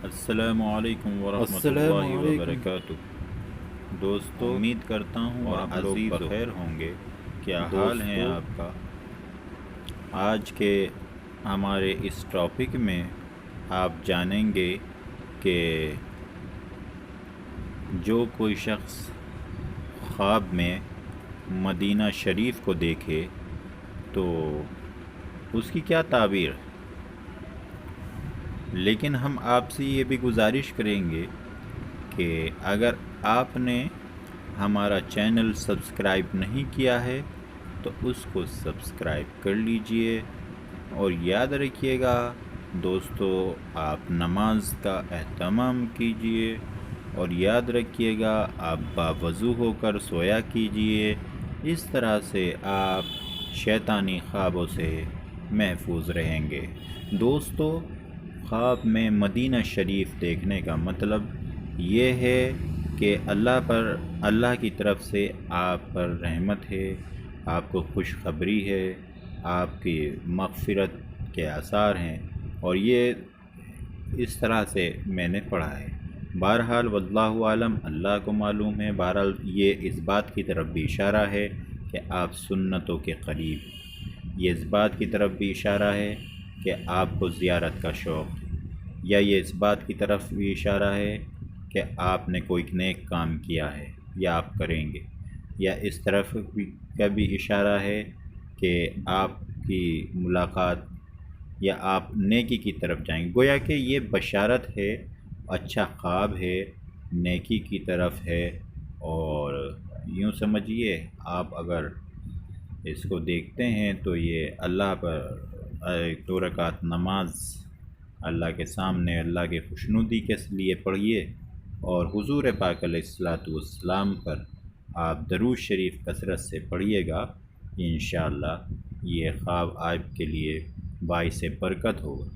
السلام علیکم ورحمۃ السلام اللہ علیکم۔ وبرکاتہ۔ دوستو، امید کرتا ہوں آپ لوگ بخیر ہوں گے۔ کیا حال ہیں دوستو آپ کا؟ آج کے ہمارے اس ٹاپک میں آپ جانیں گے کہ جو کوئی شخص خواب میں مدینہ شریف کو دیکھے تو اس کی کیا تعبیر ہے۔ لیکن ہم آپ سے یہ بھی گزارش کریں گے کہ اگر آپ نے ہمارا چینل سبسکرائب نہیں کیا ہے تو اس کو سبسکرائب کر لیجئے، اور یاد رکھیے گا دوستو، آپ نماز کا اہتمام کیجئے، اور یاد رکھیے گا آپ باوضو ہو کر سویا کیجئے۔ اس طرح سے آپ شیطانی خوابوں سے محفوظ رہیں گے۔ دوستو، خواب میں مدینہ شریف دیکھنے کا مطلب یہ ہے کہ اللہ کی طرف سے آپ پر رحمت ہے، آپ کو خوشخبری ہے، آپ کی مغفرت کے آثار ہیں، اور یہ اس طرح سے میں نے پڑھا ہے۔ بہرحال واللہ عالم، اللہ کو معلوم ہے۔ بہرحال یہ اس بات کی طرف بھی اشارہ ہے کہ آپ سنتوں کے قریب، یہ اس بات کی طرف بھی اشارہ ہے کہ آپ کو زیارت کا شوق ہے، یا یہ اس بات کی طرف بھی اشارہ ہے کہ آپ نے کوئی نیک کام کیا ہے یا آپ کریں گے، یا اس طرف کا بھی اشارہ ہے کہ آپ کی ملاقات یا آپ نیکی کی طرف جائیں گے۔ گویا کہ یہ بشارت ہے، اچھا خواب ہے، نیکی کی طرف ہے، اور یوں سمجھیے آپ اگر اس کو دیکھتے ہیں تو یہ اللہ پر ایک 2 رکعت نماز اللہ کے سامنے اللہ کی خوشنودی کے لیے پڑھیے، اور حضور پاک علیہ الصلاۃ والسلام پر آپ درود شریف کثرت سے پڑھیے گا۔ انشاءاللہ یہ خواب آپ کے لیے باعث برکت ہوگا۔